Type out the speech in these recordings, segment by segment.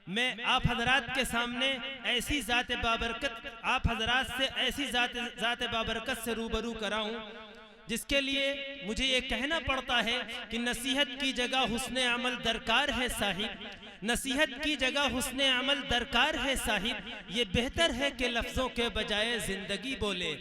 मैं आप हजरात के सामने ऐसी ज़ात बाबरकत, आप हजरात से ऐसी ज़ात बाबरकत से रूबरू कराऊं जिसके लिए मुझे ये कहना पड़ता है कि नसीहत की जगह हुस्ने अमल दरकार है साहिब, नसीहत की जगह हुस्ने अमल दरकार है साहिब, ये बेहतर है कि लफ्ज़ों के बजाय ज़िंदगी बोले।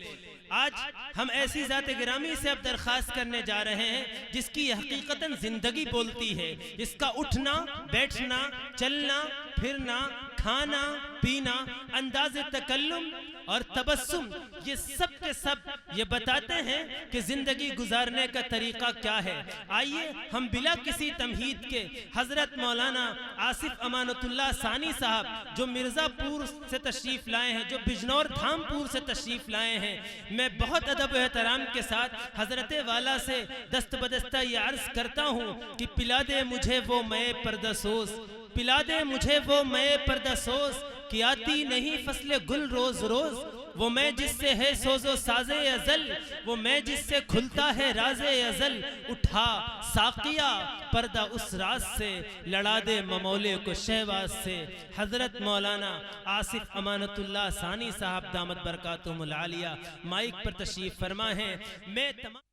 आज हम ऐसी ज़ात गिरामी से अब दरख्वास्त करने जा रहे हैं जिसकी हकीकतन ज़िंदगी बोलती है, जिसका उठना बैठना चलना फिरना खाना पीना अंदाज़ तकल्लुम और तबस्सुम ये सब के सब ये बताते हैं कि ज़िंदगी गुजारने का तरीक़ा क्या है। आइए हम बिला किसी तमहीद के हज़रत मौलाना आसिफ अमानतुल्लाह सानी साहब जो मिर्ज़ापुर से तशरीफ़ लाए हैं, जो बिजनौर धामपुर से तशरीफ़ लाए हैं, मैं बहुत अदब व एहतराम के साथ हज़रत वाला से दस्त बदस्ता ये अर्ज़ करता हूँ कि पिला दे मुझे वो मैं पर्दासोस, पिला दे मुझे वो मैं पर्दासोस कि आती नहीं फसले गुल रोज रोज, वो मैं जिससे है सोजो साजे अजल, वो मैं जिससे खुलता है राजे अजल, उठा साकिया पर्दा उस राज से, लड़ा दे ममौले को शहबाज से। हजरत मौलाना आसिफ अमानतुल्लाह सानी साहब दामत बरकातुहुमुल आलिया माइक पर तशरीफ फरमा है। मैं तमाम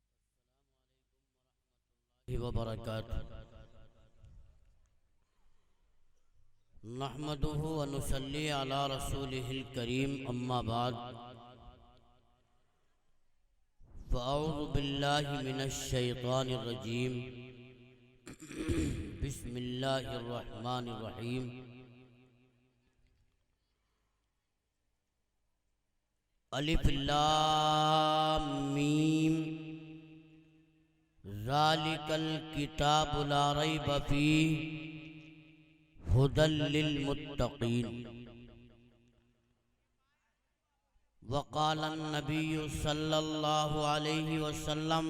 नहमदुहु व नुसल्ली अला रसूलिहिल करीम, अम्मा बाद, फ़अऊज़ु बिल्लाहि मिनश शैतानिर रजीम, बिस्मिल्लाहिर रहमानिर रहीम। अलिफ लाम मीम, ज़ालिकल किताबु ला रैब फ़ीह हुदल लिल मुत्तकीन। वक़ालन नबिय्यु सल्लल्लाहु अलैहि वसल्लम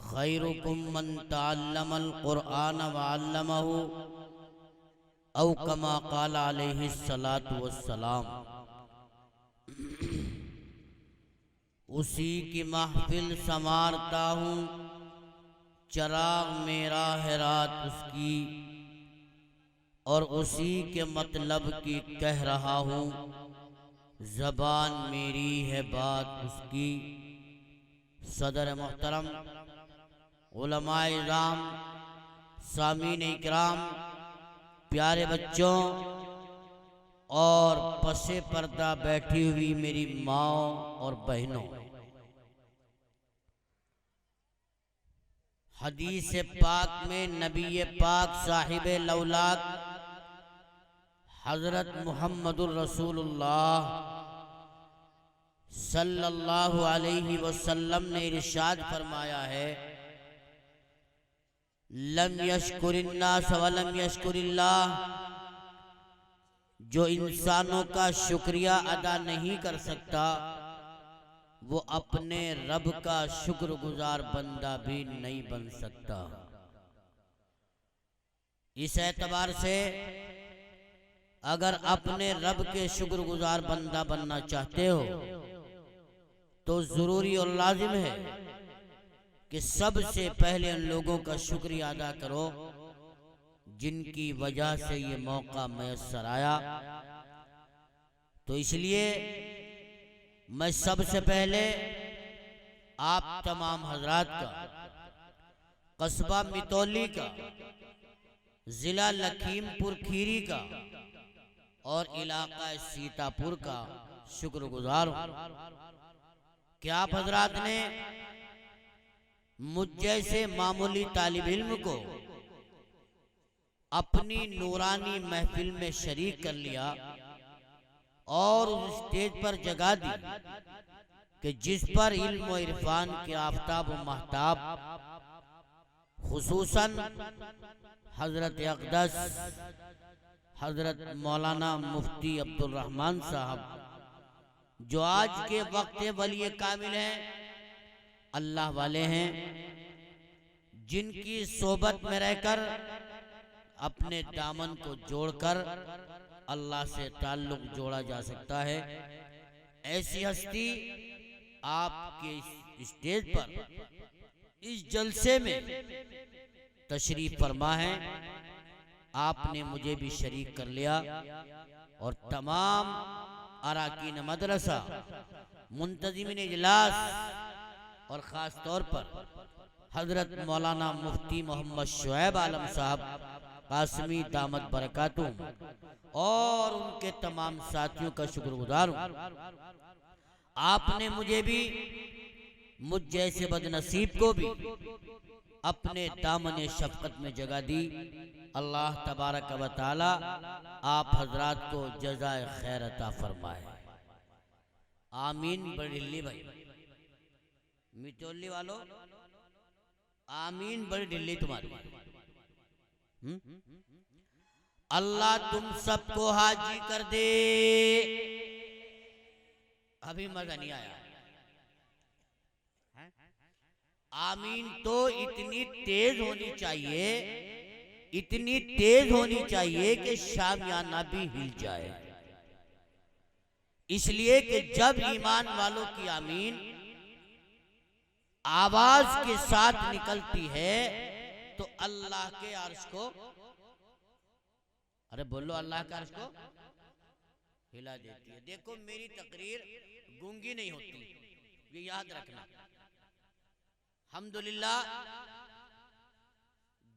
खैरुकुम मन तअल्लमल कुरआन व अल्लमहु औ कमा क़ाल अलैहि सलातु वस्सलाम। उसी की महफिल संवारता हूँ, चराग मेरा है रात उसकी, और उसी के मतलब की कह रहा हूँ, ज़बान मेरी है बात उसकी। सदर मोहतरम, उलमाए इज़ाम, सामीन इकराम, प्यारे बच्चों और पसे पर्दा बैठी हुई मेरी माओ और बहनों, हदीस पाक में नबी पाक साहिब लौलाक हज़रत मुहम्मदुर रसूलुल्लाह सल्लल्लाहु अलैहि वसल्लम ने इरशाद फरमाया है, लम यशकुरिन्नास व लम यशकुरिल्लाह, जो इंसानों का शुक्रिया अदा नहीं कर सकता वो अपने रब का शुक्रगुजार बंदा भी नहीं बन सकता। इस एतबार से अगर अपने रब के शुक्रगुजार बंदा बनना चाहते हो तो ज़रूरी और लाजिम है कि सबसे पहले उन लोगों का शुक्रिया अदा करो जिनकी वजह से ये मौका मैसर आया। तो इसलिए मैं सबसे पहले आप तमाम हजरात का, कस्बा मितौली का, ज़िला लखीमपुर खीरी का और इलाका सीतापुर का शुक्रगुजार हूँ कि आप हजरात ने मुझ जैसे मामूली तालिब इल्म को अपनी नूरानी महफिल में शरीक कर लिया और उस स्टेज पर जगह दी कि जिस पर इल्म व इरफान के आफ्ताब व महताब खुसूसन हजरत अक़दस हजरत मौलाना मुफ्ती अब्दुल रहमान साहब जो आज के वक्त वली कामिल हैं, अल्लाह वाले हैं, जिनकी सोबत में रहकर अपने दामन को जोड़कर अल्लाह से ताल्लुक जोड़ा जा सकता है, ऐसी हस्ती आपके स्टेज पर इस जलसे में तशरीफ फरमा है। आपने मुझे भी शरीक कर लिया और तमाम अराकीन मदरसा, मुंतजिमिन इजलास और ख़ास तौर पर हजरत मौलाना मुफ्ती मोहम्मद शुएब आलम साहब कासमी दामत बरकातुहू और उनके तमाम साथियों का शुक्रगुजार हूँ। आपने मुझे भी, मुझ जैसे बदनसीब को भी अपने दामन शफकत में जगह दी। अल्लाह तबारक व तआला आप हजरात को जज़ाए खैर अता फरमाए। आमीन। बड़ी भाई मितौली वालों, आमीन। बड़ी ढिल्ली तुम्हारी। अल्लाह तुम सबको हाजी कर दे। अभी मजा नहीं आया। आमीन तो इतनी तेज होनी चाहिए, इतनी तेज होनी चाहिए कि शामियाना भी हिल जाए। इसलिए कि जब ईमान वालों की आमीन आवाज के साथ निकलती है तो अल्लाह के अर्श को, अरे बोलो, अल्लाह के अर्श को हिला देती है। देखो मेरी तकरीर गूंगी नहीं होती, ये याद रखना। अल्हम्दुलिल्लाह,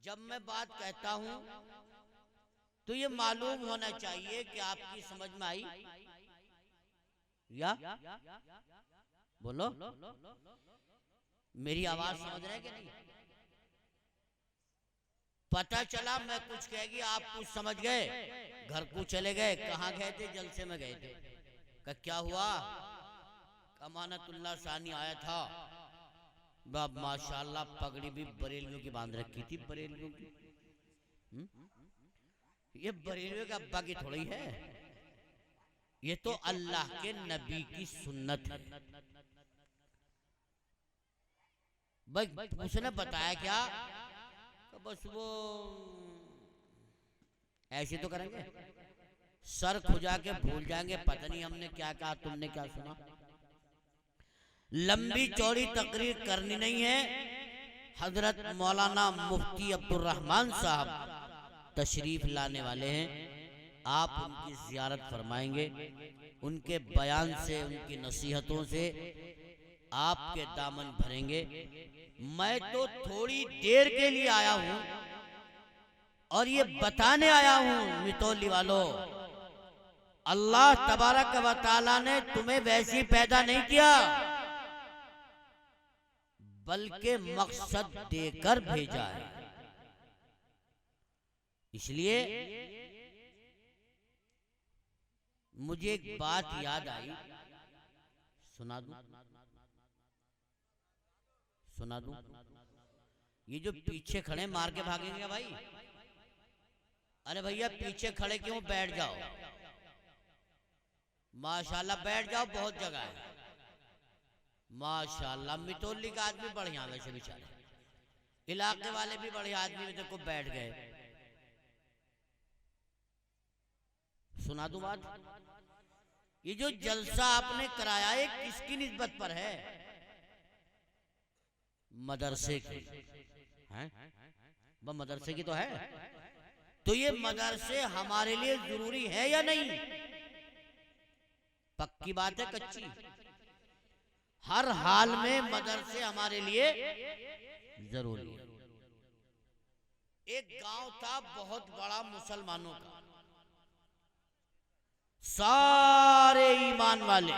जब मैं बात कहता हूं तो ये मालूम होना चाहिए कि आपकी समझ में आई या बोलो, मेरी आवाज समझ रहे हैं कि नहीं? पता चला मैं कुछ कहेगी, आप कुछ समझ गए, घर को चले गए। कहाँ गए थे? जलसे में गए थे। क्या हुआ? अमानतुल्लाह सानी आया था, माशाल्लाह पगड़ी भी बरेलियों की बांध रखी थी। बरेलियों की, ये बरेलियों का अब्बा की थोड़ी है, ये तो अल्लाह के नबी की सुन्नत है। भाई उसने बताया क्या? तो बस वो ऐसे तो करेंगे, सर खुजा के भूल जाएंगे, पता नहीं हमने क्या कहा, तुमने क्या सुना। लंबी चौड़ी तकरीर करनी नहीं है। हजरत मौलाना मुफ्ती अब्दुल रहमान साहब तशरीफ लाने वाले हैं। आप उनकी ज़ियारत फरमाएंगे। उनके बयान से, उनकी नसीहतों से आपके दामन भरेंगे। मैं तो थोड़ी देर के लिए आया हूं और ये बताने आया हूं मितौली वालों, अल्लाह तबारक व तआला ने तुम्हें वैसी पैदा नहीं किया, बल्कि मकसद देकर भेजा है। इसलिए मुझे एक बात याद आई, सुना दूं? सुना दूं? ये जो पीछे खड़े मार के भागेंगे भाई, अरे भैया पीछे खड़े क्यों? बैठ जाओ, माशाल्लाह बैठ जाओ, बहुत जगह है। माशाल्लाह मितौली का आदमी बढ़िया, वैसे बेचारे इलाके वाले भी बढ़िया आदमी में देखो बैठ गए। सुना दूं बात? ये जो जलसा आपने कराया है किसकी निस्बत पर है? मदरसे की है, वह मदरसे की तो है। तो ये मदरसे हमारे लिए जरूरी है या नहीं? पक्की बात है, कच्ची? हर हाल में मदरसे हमारे लिए जरूरी है। एक गांव था बहुत बड़ा मुसलमानों का, सारे ईमान वाले,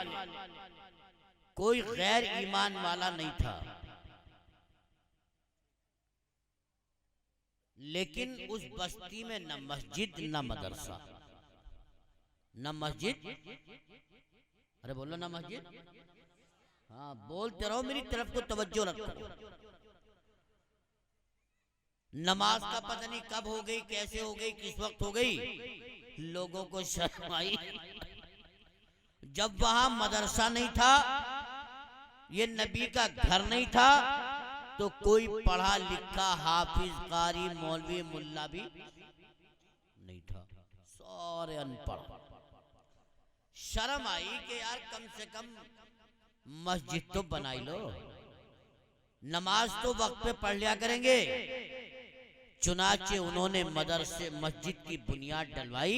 कोई गैर ईमान वाला नहीं था। लेकिन उस बस्ती में न मस्जिद न मदरसा, न मस्जिद, अरे बोलो ना मस्जिद, हाँ बोलते रहो, मेरी तरफ को तवज्जो रखो। नमाज का पता नहीं कब हो गई, कैसे हो गई, किस वक्त हो गई, लोगों को शर्म आई। जब वहां मदरसा नहीं था, ये नबी का घर नहीं था, तो कोई पढ़ा लिखा हाफिज कारी मौलवी मुल्ला भी नहीं था, सारे अनपढ़। शर्म आई कि यार कम से कम मस्जिद तो बनाई लो, नमाज तो वक्त पे पढ़ लिया करेंगे, चुनाचे उन्होंने मदरसे मस्जिद की बुनियाद डलवाई।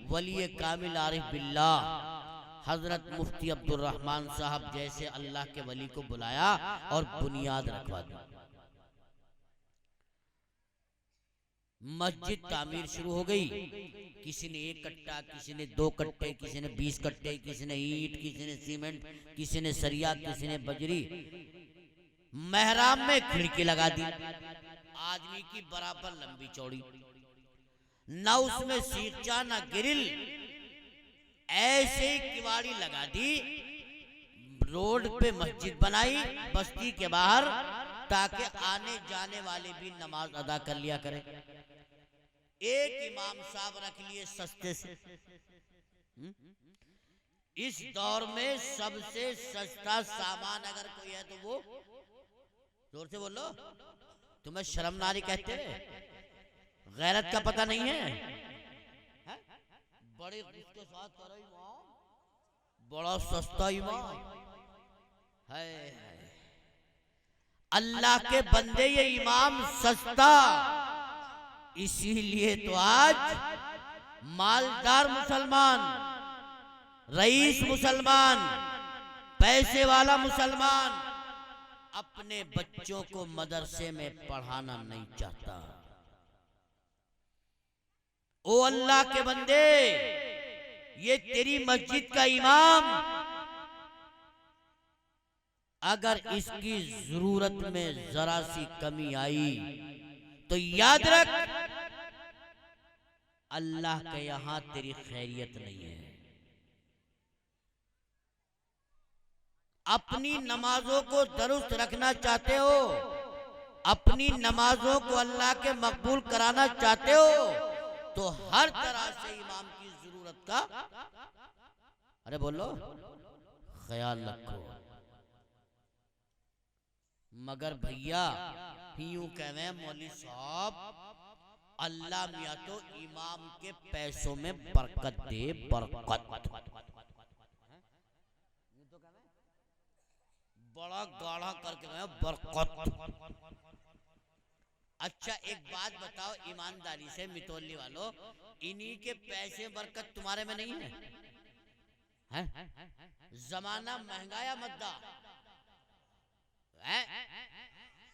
वली कामिल आरिफ बिल्लाह हजरत मुफ्ती अब्दुल रहमान साहब जैसे अल्लाह के वली को बुलाया और बुनियाद रखवा दी। मस्जिद तामीर शुरू हो गई। किसी ने 1 कट्टा, किसी ने 2 कट्टे, किसी ने 20 कट्टे, किसी ने ईंट, किसी ने सीमेंट, किसी ने सरिया, किसी ने बजरी। मेहराब में खिड़की लगा दी, आदमी की बराबर लंबी चौड़ी, न उसमें सीचा न ग्रिल, ऐसे ही किवाड़ी लगा दी। रोड पे मस्जिद बनाई बस्ती के बाहर, ताकि आने जाने वाले भी नमाज अदा कर लिया करें। एक इमाम साहब रख लिए सस्ते से। इस दौर में सबसे सस्ता सामान अगर कोई है तो वो, जोर से बोलो, तुम्हें शर्म नारी कहते हैं? गैरत का पता नहीं है? बड़े उसके साथ करो इमाम, बड़ा सस्ता इमाम है। अल्लाह के बंदे ये इमाम सस्ता, इसीलिए तो आज मालदार मुसलमान, रईस मुसलमान, पैसे वाला मुसलमान अपने बच्चों को मदरसे में पढ़ाना नहीं चाहता। ओ अल्लाह के बंदे, ये तेरी मस्जिद का इमाम अगर इसकी जरूरत में जरा सी कमी आई तो याद रख, अल्लाह के यहां तेरी खैरियत नहीं है। अपनी नमाजों को दुरुस्त रखना चाहते हो, अपनी नमाजों को अल्लाह के मकबूल कराना चाहते हो, तो हर तरह से इमाम की जरूरत का, अरे बोलो, ख्याल रखो। मगर भैया यूं कहे मौलवी साहब, अल्लाह मियां तो इमाम के पैसों में बरकत दे, बरकत। बड़ा गाढ़ा करके गए बरकत। अच्छा एक बात बताओ ईमानदारी से मितौली वालों, इन्हीं के पैसे बरकत तुम्हारे में नहीं है? जमाना महंगा या मद्दा है?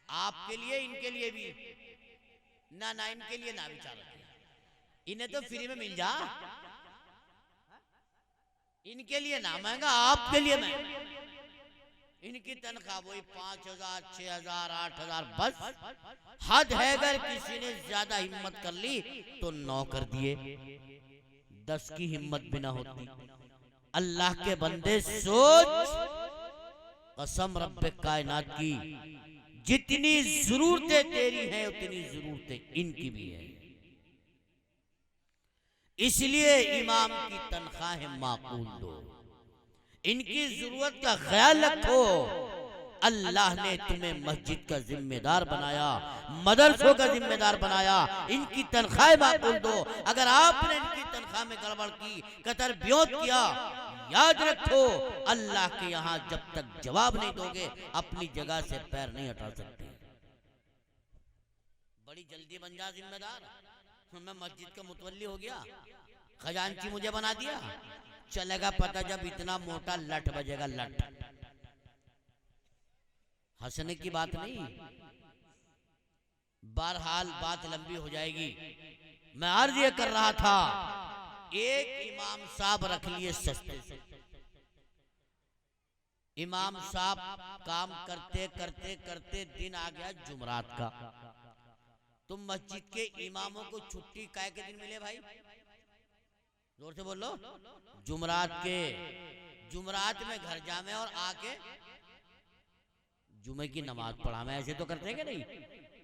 आपके लिए, इनके लिए भी ना, ना इनके लिए ना बेचारा, इन्हें तो फ्री में मिल जा। इनके लिए ना महंगा, आपके लिए महंगा। इनकी तनख्वाह वही 5,000, 6,000, 8,000 बस। हद है, अगर किसी ने ज्यादा हिम्मत कर ली तो 9 कर दिए, 10 की हिम्मत भी ना होती। अल्लाह के बंदे सोच, कसम रब्बे कायनात की, जितनी जरूरतें तेरी हैं उतनी जरूरतें इनकी भी है। इसलिए इमाम की तनख्वाहें माकूल दो, इनकी जरूरत का ख्याल रखो। अल्लाह ने तुम्हें मस्जिद का जिम्मेदार बनाया, मदरसों का जिम्मेदार बनाया, इनकी तनख्वाह माकूल दो। अगर आपने इनकी तनख्वाह में गड़बड़ की, कतर ब्योत किया, याद रखो अल्लाह के यहाँ जब तक जवाब नहीं दोगे अपनी जगह से पैर नहीं हटा सकते। बड़ी जल्दी बन जा जिम्मेदार, मैं मस्जिद का मुतवल्ली हो गया, खजांची मुझे बना दिया, चलेगा पता जब इतना मोटा लठ बजेगा, लठ। हंसने की बात नहीं, बहरहाल बात लंबी हो जाएगी। मैं अर्ज ये कर रहा था, एक इमाम साहब रख लिए सस्ते से। इमाम साहब काम करते करते करते दिन आ गया जुमरात का। तो मस्जिद के इमामों को छुट्टी काय के दिन मिले भाई? जोर से बोलो। जुमरात के। जुमरात में घर जामे और आके जुमे की नमाज पढ़ा। मैं ऐसे तो करते हैं कि नहीं?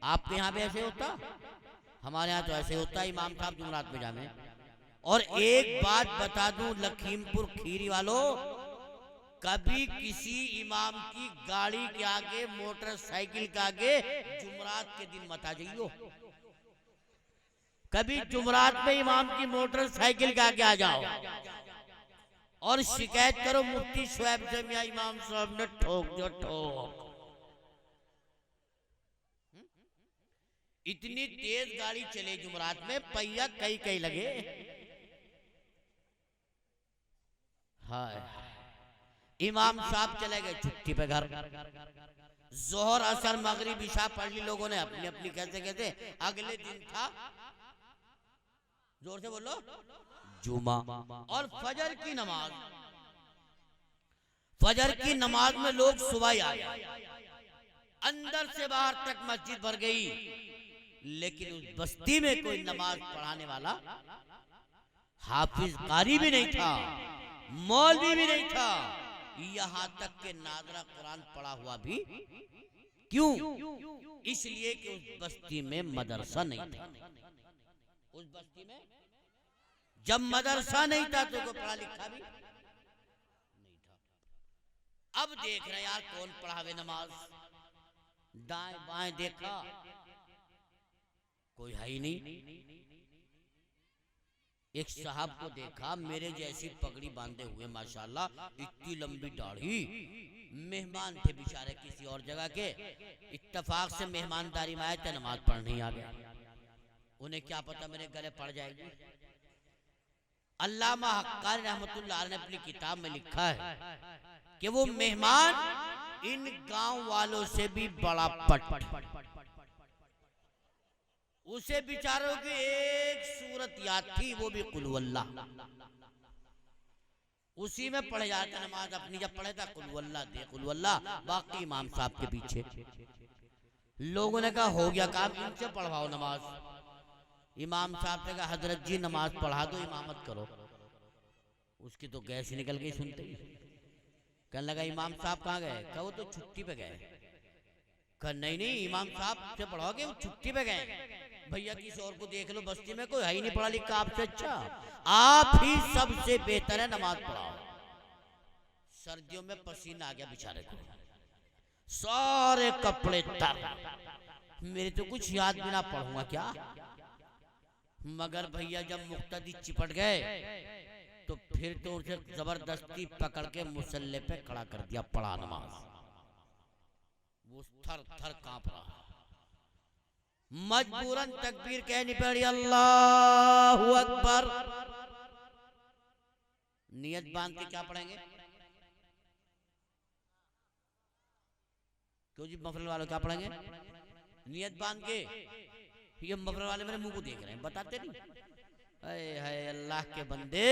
आपके यहाँ भी ऐसे होता? हमारे यहाँ तो ऐसे होता है, इमाम साहब जुमरात में जामे। और एक बात बता दूं लखीमपुर खीरी वालों, कभी किसी इमाम की गाड़ी के आगे, मोटरसाइकिल के आगे जुमरात के दिन मत आ जाइयो। कभी जुमरात में इमाम की मोटरसाइकिल के आगे आ जाओ और शिकायत करो मुफ्ती शुएब से, मियां इमाम साहब ने ठोक दिया, ठोक। इतनी तेज गाड़ी चले जुमरात में, पहिया कई कई लगे। हाय, इमाम साहब चले गए छुट्टी पे घर। जोहर असर मगरिब इशा पढ़ ली लोगों ने अपनी अपनी, कैसे कैसे। अगले दिन था, जोर से बोलो, जुमा और फजर की नमाज। फजर की नमाज में लोग सुबह ही आ गए, अंदर से बाहर तक मस्जिद भर गई, लेकिन उस बस्ती में कोई नमाज पढ़ाने वाला, हाफिज कारी भी नहीं था, मौलवी भी नहीं था, यहां तक के नादरा कुरान पढ़ा हुआ भी। क्यों? इसलिए कि उस बस्ती में मदरसा नहीं था। उस बस्ती में जब मदरसा नहीं था तो कोई पढ़ा लिखा भी नहीं था। अब देख रहे यार कौन पढ़ावे नमाज, दाएं बाएं देखा, कोई है ही नहीं। एक साहब को देखा, मेरे जैसी पगड़ी बांधे हुए, माशाल्लाह, इतनी लंबी दाढ़ी। मेहमान थे बेचारे किसी और जगह के, इत्तेफाक से मेहमानदारी में आए थे, नमाज पढ़ने आ गया। उन्हें क्या पता मेरे गले पड़ जाएगी। अल्लामा हक्कानी रहमतुल्लाह अलैह ने अपनी किताब में लिखा है कि वो मेहमान इन गांव वालों से भी बड़ा पट, उसे बेचारों की एक सूरत याद थी, वो भी कुल वल्लाह। उसी में पढ़े जाते नमाज अपनी, जब पढ़े था कुल वल्लाह दे कुल वल्लाह, बाकी इमाम साहब के पीछे। लोगों ने कहा हो गया काम, इनसे पढ़वाओ नमाज। इमाम साहब ने कहा हजरत जी नमाज पढ़ा दो, इमामत करो। उसकी तो गैस निकल गई सुनते ही। कहने लगा इमाम साहब कहाँ गए? कहा वो तो छुट्टी पे गए। कहा नहीं नहीं, इमाम साहब से पढ़ाओगे, वो छुट्टी पे गए। भैया किसी और को देख लो, बस्ती में कोई है ही नहीं पढ़ा लिखा आपसे अच्छा, आप ही सबसे बेहतर है, नमाज पढ़ाओ। सर्दियों में पसीना आ गया बेचारे को, सारे कपड़े तर। मेरे तो कुछ याद भी ना पढ़ूंगा क्या। मगर भैया जब मुक्तदी चिपट गए तो फिर तो उसे जबरदस्ती पकड़ के मुसल्ले पे खड़ा कर दिया, पढ़ा नमाज। वो थर थर कांप रहा, मजबूरन तकबीर कहनी पड़ी, अल्लाहु अकबर। नियत बांध के क्या पढ़ेंगे? क्यों जी मफरल वालों क्या पढ़ेंगे? नियत बांध के। ये मफरल वाले मेरे मुंह को देख रहे हैं, बताते नहीं। हाय अल्लाह के बंदे,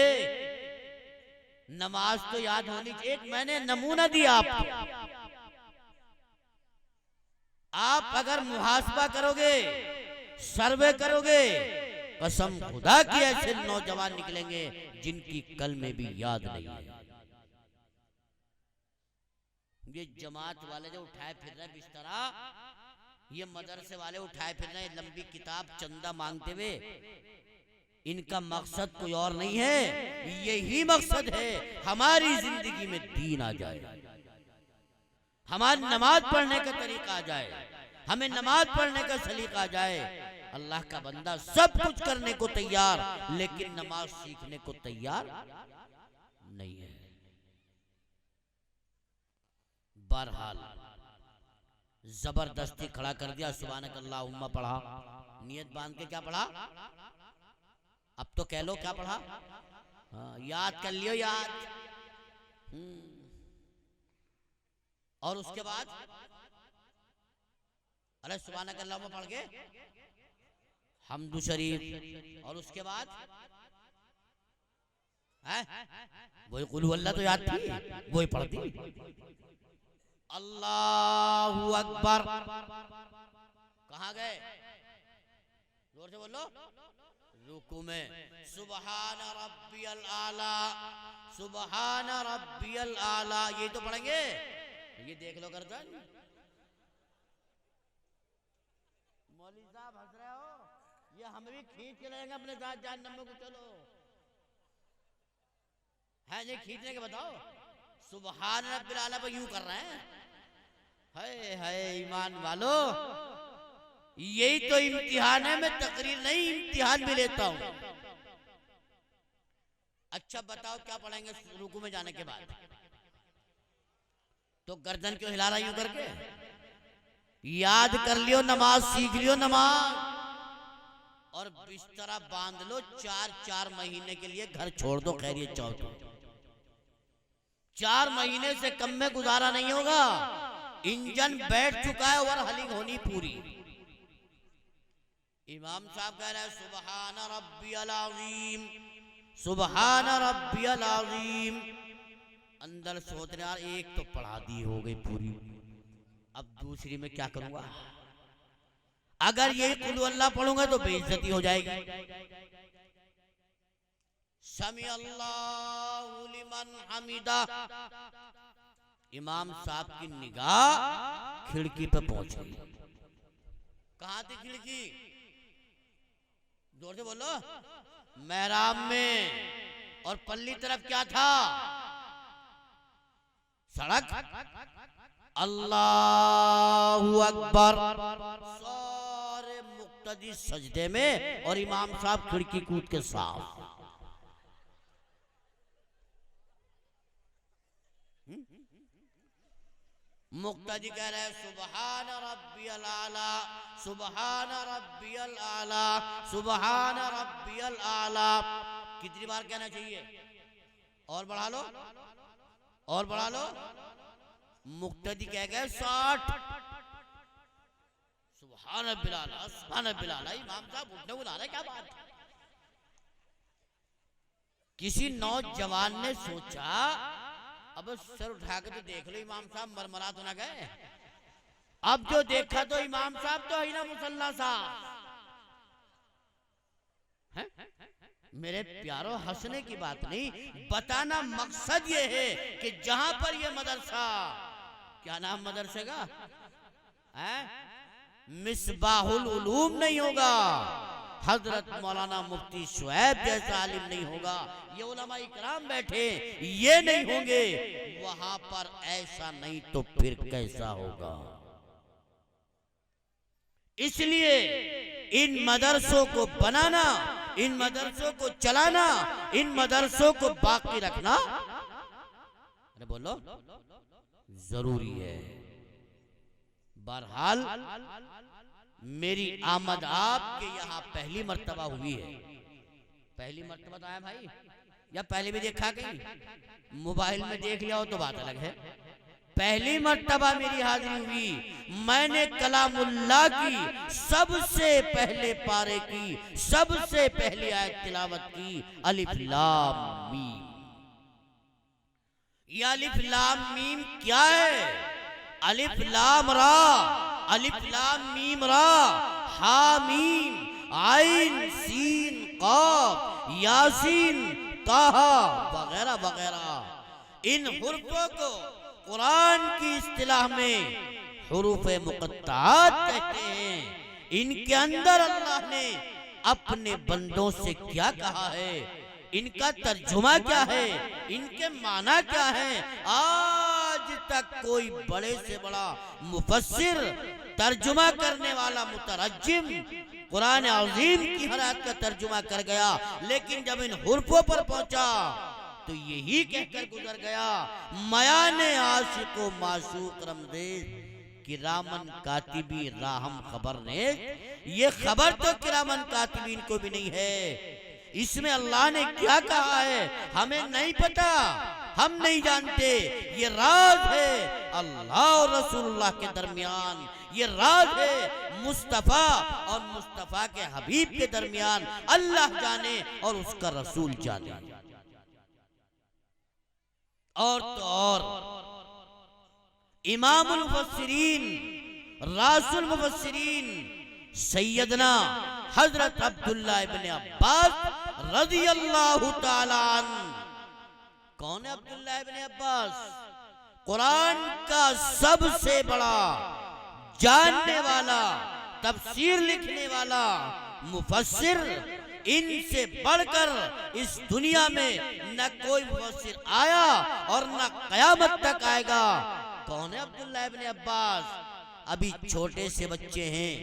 नमाज तो याद होनी चाहिए। एक मैंने नमूना दिया आपको, आप अगर मुहासबा करोगे, सर्वे करोगे, कसम खुदा की ऐसे नौजवान निकलेंगे जिनकी कल में भी याद नहीं है। ये जमात वाले जो उठाए फिर रहे बिस्तरा, ये मदरसे वाले उठाए फिर रहे लंबी किताब चंदा मांगते हुए, इनका मकसद कोई और नहीं है। यही मकसद है हमारी जिंदगी में दीन आ जाए, हमारी नमाज पढ़ने का तरीका आ जाए, हमें नमाज पढ़ने का सलीका आ जाए। अल्लाह का बंदा सब कुछ करने को तैयार, लेकिन नमाज सीखने को तैयार नहीं है। बहरहाल जबरदस्ती खड़ा कर दिया, सुभानक अल्लाहुम्मा पढ़ा, नियत बांध के क्या पढ़ा? अब तो कह लो क्या पढ़ा? हाँ, याद कर लियो, याद। और उसके बाद अरे सुभानक अल्लाहुम्मा पढ़ के हम्दु शरीफ, और उसके बाद वही कुल हुवल्लाह तो याद थी, वही पढ़ती। अल्लाहु अकबर कहाँ गए? जोर से बोलो। रुकू में सुबहान रब्बियल आला, सुबहान रब्बियल आला, ये तो पढ़ेंगे। ये देख लो गर्दन, मौलवी साहब हंस रहे हो, ये हम भी खींच के लेंगे अपने साथ जहन्नम को। चलो है ये खींचने के बताओ। सुबहान रब्बिल आला पे यूं कर रहे हैं। हाय हाय ईमान वालो, यही तो इम्तिहान है। मैं तकरीर नहीं, इम्तिहान भी लेता हूं। अच्छा बताओ क्या पढ़ेंगे रुकू में जाने के बाद? तो गर्दन क्यों हिला रहा यूं करके? याद कर लियो नमाज, सीख लियो नमाज, और बिस्तरा बांध लो 4 महीने के लिए, घर छोड़ दो खैरियत चाहो तो। 4 महीने से कम में गुजारा नहीं होगा। इंजन बैठ चुका है और हलिंग होनी पूरी। इमाम साहब कह रहे हैं सुबहान रब्बियल अज़ीम, सुबहान रब्बियल अज़ीम। अंदर सोच रहे यार एक तो पढ़ा दी हो गई पूरी, अब दूसरी में क्या करूंगा। अगर ये कुल अल्लाह पढ़ूंगा तो बेइज्जती हो जाएगी। समी अल्लाहु लिमन हमिदा। इमाम साहब की निगाह खिड़की पे पहुंच गई। कहां थी खिड़की? जोर से बोलो। मेहराब में। और पल्ली तरफ क्या था? सड़क। अल्लाहु अकबर। सारे मुक्तदी सजदे में और इमाम साहब खिड़की कूद के साफ। मुक्तदी कह रहे सुबहान रब्बियल आला, सुबहान रब्बियल आला, सुबहान रब्बियल आला। कितनी बार कहना चाहिए? और बढ़ा लो, और बढ़ा लो। मुक्तदी कह गए 60। सुभान रब्बिल आला, सुभान रब्बिल आला। इमाम साहब उठने बुला रहे, क्या बात। किसी नौजवान ने सोचा अब सर उठा के तो देख लो इमाम साहब मरमरा तो ना गए। अब जो देखा तो इमाम साहब तो ही ना मुसल्ला साहब। मेरे प्यारो हंसने की बात नहीं, बताना मकसद ये है कि जहां पर ये मदरसा, क्या नाम मदरसे का है? मिसबाहुल उलूम नहीं होगा, हजरत मौलाना मुफ्ती शुएब जैसा आलिम नहीं होगा, ये उलमा इकराम बैठे ये नहीं होंगे, वहां पर ऐसा नहीं तो फिर कैसा होगा। इसलिए इन मदरसों को बनाना, इन मदरसों को चलाना, इन मदरसों को बाकी रखना, अरे बोलो, जरूरी है। बहरहाल मेरी आमद आपके यहाँ पहली मर्तबा हुई है। पहली मर्तबा तो आया भाई, या पहले भी देखा कहीं? मोबाइल में देख लिया हो तो बात अलग है। पहली मर्तबा मेरी हाजिरी हुई। मैंने कलामुल्लाह की सबसे पहले पारे की सबसे पहली आयत तिलावत की, अलिफ लाम मीम। ये अलिफ लाम मीम क्या है? अलिफ लाम रा, अलिफ लाम मीम रा, हा मीम आइन सीन काफ यासीन ताहा वगैरह वगैरह। इन हुर्फों को कुरान की इस्तिलाह में हुरूफ मुक़त्तात कहते हैं। इनके अंदर अल्लाह ने अपने बंदों से क्या कहा है, इनका तर्जुमा क्या है, इनके माना क्या है, आज तक कोई बड़े से बड़ा मुफस्सिर, तर्जुमा करने वाला मुतरज्जिम कुरान अज़ीम की हर आयत का तर्जुमा कर गया, लेकिन जब इन हुर्फों पर पहुंचा तो यही कहकर गुजर गया, मयाने आशिको माशूक रमदेज किरामन कातिबी राहम खबर ने। ये खबर तो किरामन कातिबीन को भी नहीं है। इसमें अल्लाह ने क्या कहा है हमें नहीं पता, हम नहीं जानते। ये राज है अल्लाह और रसूलुल्लाह के दरमियान, ये राज है मुस्तफा और मुस्तफा के हबीब के दरमियान। अल्लाह जाने और उसका रसूल जाने। और तो और इमामुल मुफस्सिरीन, रासुल मुफस्सिरीन सैयदना हजरत अब्दुल्लाह इब्न अब्बास रज़ियल्लाहु ताला अन्हु। कौन है अब्दुल्लाह इब्न अब्बास? कुरान का सबसे बड़ा जानने वाला, तफसीर लिखने वाला मुफस्सिर। इनसे बढ़कर इस दुनिया में न कोई मुफस्सिर आया और न कयामत तक आएगा। कौन है अब्दुल्लाह इब्न अब्बास? अभी छोटे से बच्चे हैं,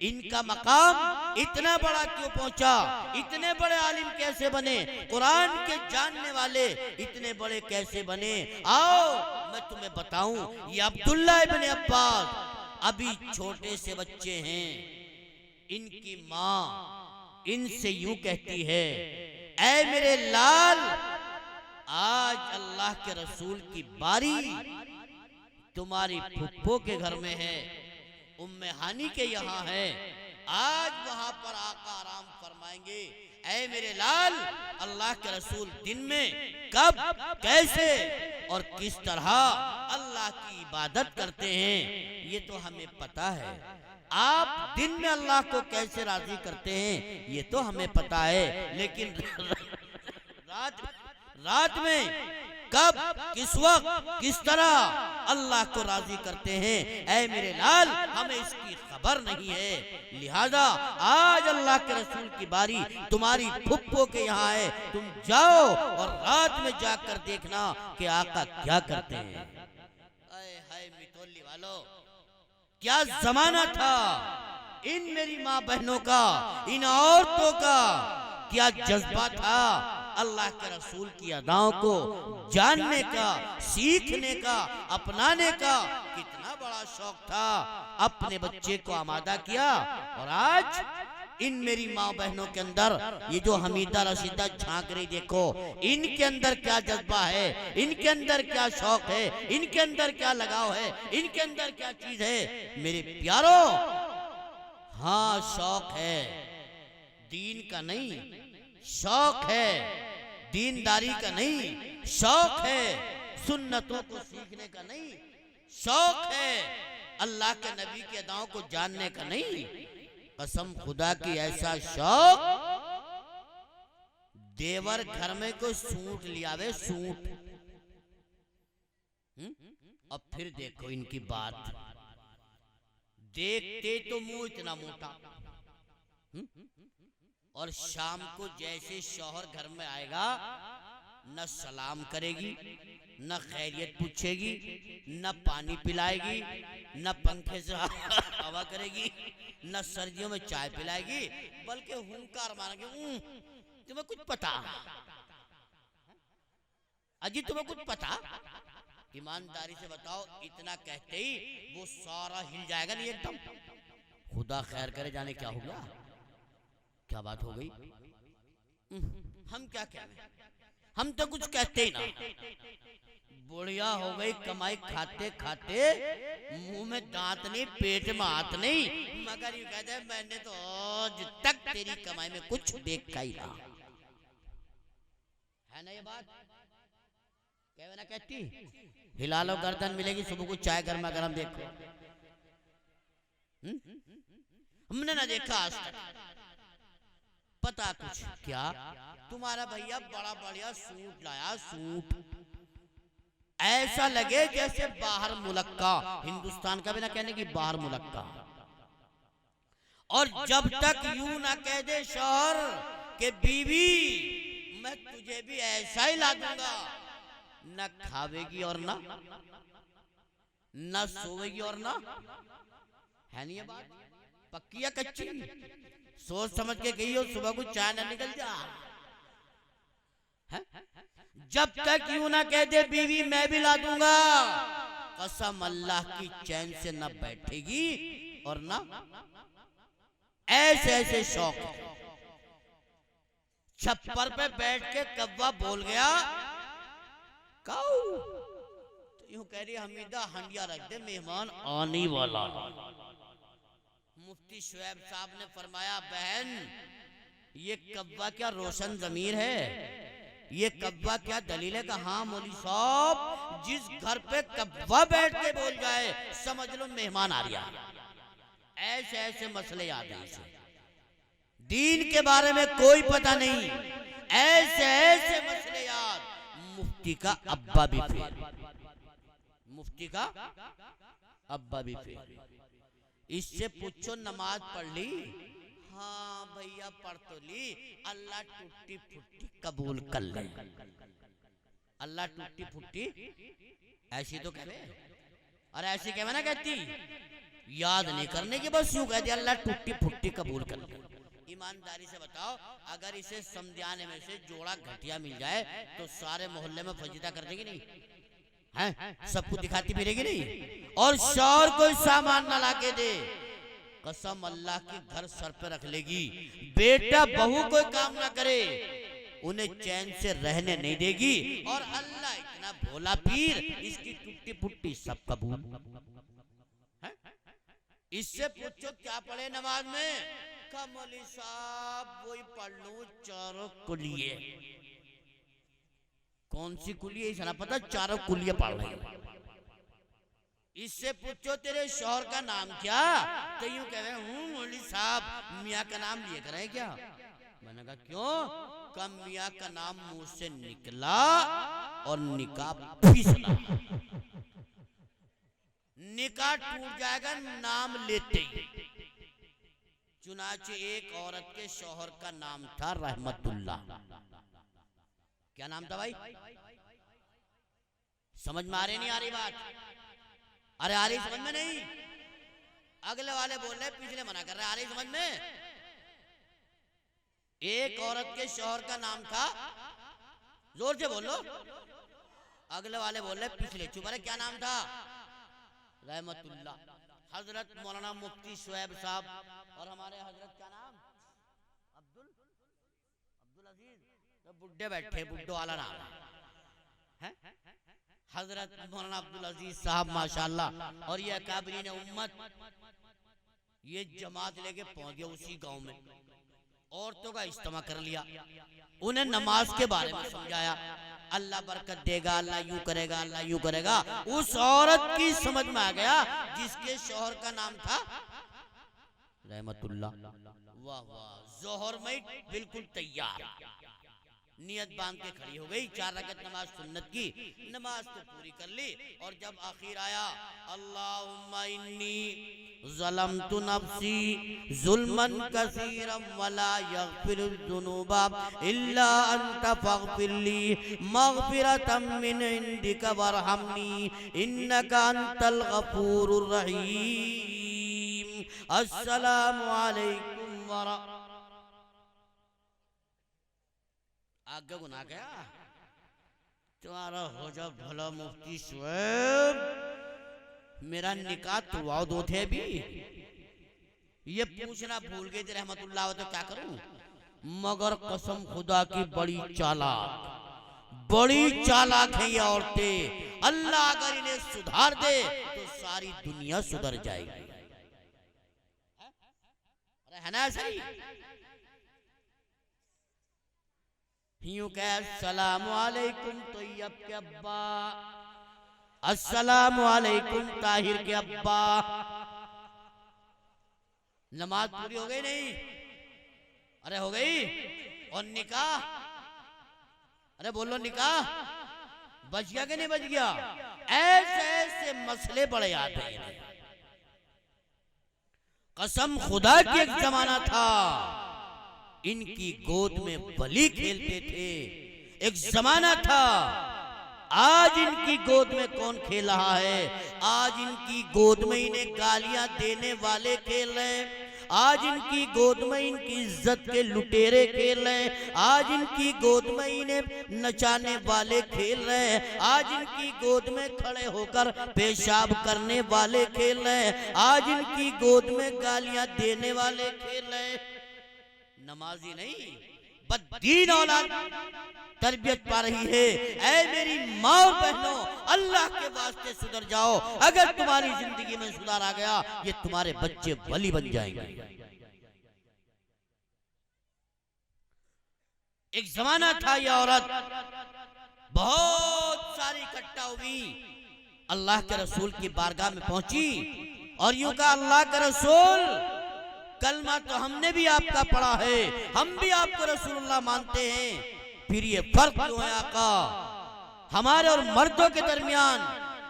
इनका मकाम इतना बड़ा क्यों पहुंचा? इतने बड़े आलिम कैसे बने? कुरान के जानने वाले इतने बड़े कैसे बने? आओ मैं तुम्हें बताऊं। ये अब्दुल्लाह इब्न अब्बास अभी छोटे से बच्चे हैं, इनकी माँ इनसे यूं कहती है, ऐ मेरे लाल, आज अल्लाह के रसूल की बारी तुम्हारी फुप्पो के घर में है, उम्मे हानी के यहाँ है, आज वहां पर आका आराम फरमाएंगे। ऐ मेरे लाल, अल्लाह के रसूल दिन में कब, कैसे और किस तरह अल्लाह की इबादत करते हैं ये तो हमें पता है। आप दिन में अल्लाह को कैसे राजी करते हैं ये तो हमें पता है, लेकिन रात में कब, किस वक्त, किस तरह अल्लाह को राजी करते हैं, ऐ मेरे लाल, हमें इसकी खबर नहीं है। लिहाजा आज अल्लाह के रसूल की बारी तुम्हारी फुप्पो के यहाँ है, तुम जाओ और रात में जाकर देखना कि आका क्या करते हैं। हाय मितौली वालों, क्या जमाना था इन मेरी माँ बहनों का, इन औरतों का क्या जज्बा था अल्लाह के रसूल की अदाओं को जानने का, सीखने का, अपनाने का कितना बड़ा शौक था। अपने बच्चे को आमादा किया और आज इन मेरी माँ बहनों के अंदर ये जो हमीदा रशीदा झांक रही, देखो इनके अंदर क्या जज्बा है, इनके अंदर क्या शौक है, इनके अंदर क्या लगाव है, इनके अंदर क्या चीज है। मेरे प्यारों, हाँ शौक है, दीन का नहीं, शौक है दीनदारी का नहीं, शौक है सुन्नतों को सीखने का नहीं, शौक है अल्लाह के नबी के अदाओं को जानने का नहीं। कसम खुदा की, ऐसा शौक देवर घर में कोई सूट लिया वे, सूट। अब फिर देखो इनकी बात, देखते तो मुंह इतना मोटा, और शाम को जैसे शौहर घर में आएगा न सलाम करेगी, न खैरियत पूछेगी, न पानी पिलाएगी, न पंखे से हवा करेगी, न सर्दियों में चाय पिलाएगी, बल्कि हुंकार मारेगी, तुम्हें कुछ पता, अजी तुम्हें कुछ पता। ईमानदारी से बताओ, इतना कहते ही वो सारा हिल जाएगा नहीं एकदम। खुदा खैर करे, जाने क्या हो गया, क्या बात हो गई। हम क्या कह रहे, हम तो कुछ कहते ही ना। बुढ़िया हो गई कमाई खाते खाते, मुंह में दांत नहीं, पेट में हाथ नहीं, मगर ये कहते हैं मैंने तो आज तक तेरी कमाई में कुछ देखा ही ना। है ना ये बात, क्या ना कहती, हिला लो गर्दन मिलेगी, सुबह को चाय गर्मा गर्म देखो। हमने ना देखा आज तक। पता कुछ क्या, तुम्हारा भैया बड़ा बढ़िया सूट लाया, सूट ऐसा लगे जैसे बाहर मुल्क का, हिंदुस्तान का भी ना कहने की, बाहर मुल्क का। और जब तक यूं ना कह दे शौहर के बीवी मैं तुझे भी ऐसा ही ला दूंगा, न खावेगी और न सोवेगी और न, है नहीं ये बात पक्की या कच्ची। सोच समझ के गई हो, सुबह को चाय ना निकल जा। है? जब तक यूं ना कह दे बीवी मैं भी ला दूंगा, कसम अल्लाह की चैन से न बैठेगी और न ऐसे ऐसे शौक है। छप्पर पे बैठ के कौवा बोल गया काऊ, तो यूं कह रही हमीदा हंडिया रख दे, मेहमान आने वाला। मुफ्ती शुएब साहब ने फरमाया बहन ये कब्बा क्या रोशन जमीर है, ये कब्बा क्या दलील है। कहा हाँ मौली साहब, जिस घर पे कब्बा बैठ के बोल जाए समझ लो मेहमान आ रहा। ऐसे ऐसे मसले याद है इसे, दीन के बारे में कोई पता नहीं, ऐसे ऐसे मसले याद। मुफ्ती का अब्बा भी फेल, मुफ्ती का अब्बा भी फेल। इससे पूछो नमाज पढ़ ली, हाँ भैया पढ़ तो ली, अल्लाह टूटी फुट्टी कबूल कर ले। अल्लाह टूटी फुट्टी ऐसी तो कहे, और ऐसी कहे ना कहती, याद नहीं करने की, बस यूं कहती अल्लाह टूटी फुट्टी कबूल कर ले। ईमानदारी से बताओ, अगर इसे समझाने में से जोड़ा घटिया मिल जाए तो सारे मोहल्ले में फजीता कर देगी नहीं है, सबको दिखाती फिरेगी नहीं। और शौहर कोई सामान न लाके दे, कसम अल्लाह की घर सर पे रख लेगी। बेटा बहू कोई काम ना करे, उन्हें चैन से रहने नहीं देगी। और अल्लाह इतना भोला पीर, इसकी टूटी फुट्टी सब कबूल है। इससे पूछो क्या पढ़े नमाज में, कमली साहब वही पढ़ लू चारों कुलिये। कौन सी कुलिये इसे ना पता, चारों कुलिये पढ़ रही। इससे पूछो तेरे शौहर का नाम क्या, तो यूं कह रहे हूँ मौलवी साहब मियाँ का नाम लिए करे क्या। मैंने कहा क्यों, कम मियाँ का नाम मुंह से निकला और निकाह फिसला, निकाह टूट जाएगा नाम लेते ही। चुनाचे एक औरत के शौहर का नाम था रहमतुल्लाह। क्या नाम था भाई, समझ में आ रही नहीं आ रही बात, अरे आ रही समझ में नहीं, अगले वाले बोल रहे पिछले मना कर रहे, आ रही समझ में। एक औरत के शौहर का नाम था, जोर से बोलो, अगले वाले बोल रहे पिछले चुप रहे, क्या नाम था, रहमतुल्लाह। हजरत मौलाना मुफ्ती शुएब साहब और हमारे हजरत क्या नाम, अब्दुल अजीज, तो बुड्ढे बैठे, बुड्ढो वाला नाम है, हजरत मौलाना अब्दुल अजीज साहब माशाल्लाह। और ये अकाबरीन उम्मत, ये जमात लेके पहुंच गया उसी गांव में, औरतों का इज्तिमा कर लिया, उन्हें नमाज के बारे में समझाया, अल्लाह बरकत देगा, अल्लाह यूं करेगा, अल्लाह यूं करेगा। उस औरत की समझ में आ गया जिसके शौहर का नाम था रहमतुल्लाह। वाह वाह, जोहर में बिल्कुल तैयार, नियत बांध के खड़ी हो गई, 4 रकात नमाज सुन्नत की, नमाज तो पूरी कर ली। और जब आखिर आया, अल्लाहुम्मा इन्नी ज़लमतु नफ्सी ज़ुल्मन कसीरम वला यग़फिरुज़्ज़ुनूबा इल्ला अंता फ़ग़फ़िरली मग़फ़िरतम मिन इंदिका वरहमनी इन्नका अंतल गफ़ूरुर रहीम। अस्सलामु अलैकुम व आगे गुना गया तुम्हारा हो जा भला मुफ्ती शुएब, मेरा निकाह तुड़वाओ दो थे भी, ये पूछना भूल गए थे रहमतुल्लाह, तो क्या करूं। मगर कसम खुदा की बड़ी चालाक है ये औरतें, अल्लाह अगर इन्हें सुधार दे तो सारी दुनिया सुधर जाएगी। अरे है ना ऐसा ही, यूं कह अस्सलामु अलैकुम तैयब के अब्बा, अस्सलामु अलैकुम ताहिर के अब्बा। नमाज पूरी हो गई नहीं, अरे हो गई। और निकाह, अरे बोलो निकाह बच गया कि नहीं बच गया। ऐसे ऐसे मसले बड़े आते हैं, कसम खुदा की एक जमाना था इनकी गोद में बलि खेलते थे, एक जमाना था। आज इनकी गोद में कौन खेल रहा है, आज इनकी गोद में इन्हें गालियां देने वाले खेल रहे हैं, आज इनकी गोद में इनकी इज्जत के लुटेरे खेल रहे हैं, आज इनकी गोद में इन्हें नचाने वाले खेल रहे हैं, आज इनकी गोद में खड़े होकर पेशाब करने वाले खेल रहे हैं, आज इनकी गोद में गालियां देने वाले खेल रहे हैं। नमाजी नहीं, बददीन औलाद तरबियत पा रही है। ऐ मेरी माँ और बहनों, अल्लाह के वास्ते सुधर जाओ। अगर तुम्हारी जिंदगी में सुधार आ गया, ये तुम्हारे बच्चे वली बन जाएंगे। एक जमाना था, यह औरत बहुत सारी इकट्ठा हुई, अल्लाह के रसूल की बारगाह में पहुंची और यूं कहा, अल्लाह के रसूल, कलमा तो हमने भी आपका पढ़ा है, हम भी आपको रसूलुल्लाह मानते हैं, फिर ये फर्क क्यों है आका हमारे और मर्दों के दरमियान,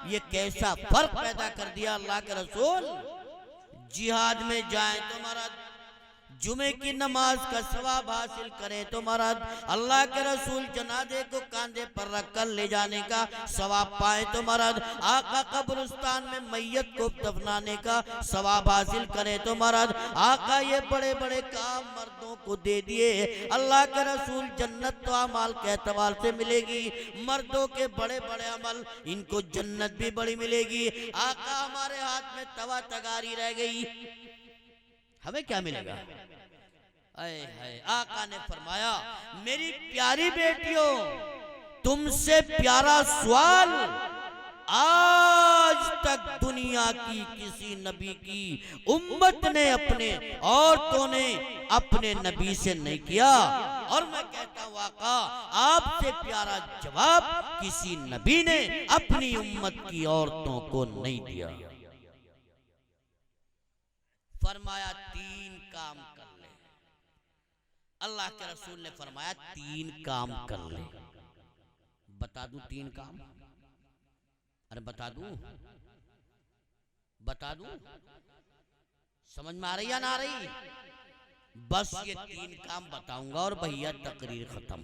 ये कैसा फर्क पैदा कर दिया अल्लाह के रसूल। जिहाद में जाएं तो मर्द, जुमे की नमाज का सवाब हासिल करें तो मर्द, अल्लाह के रसूल जनाजे को कांधे पर रखकर ले जाने का सवाब पाए तो मर्द, आका कब्रिस्तान में मैयत को दफनाने का सवाब हासिल करें तो मर्द। आका ये बड़े बड़े काम मर्दों को दे दिए। अल्लाह के रसूल जन्नत तो अमाल के एतबार से मिलेगी, मर्दों के बड़े बड़े अमल इनको जन्नत भी बड़ी मिलेगी। आका हमारे हाथ में तवा तगारी रह गई, हमें क्या मिलेगा? आए हाय, आका ने फरमाया मेरी प्यारी बेटियों, तुमसे प्यारा सवाल आज तक दुनिया की किसी नबी की उम्मत ने, अपने औरतों ने अपने नबी से नहीं किया। और मैं कहता हूं आका, आपसे प्यारा जवाब किसी नबी ने अपनी उम्मत की औरतों को नहीं दिया। फरमाया 3 काम कर ले। अल्लाह के रसूल ने फरमाया 3 काम कर ले। बता दूं 3 काम? अरे बता दूं? समझ में आ रही या ना आ रही? बस ये 3 काम बताऊंगा और भैया तकरीर खत्म।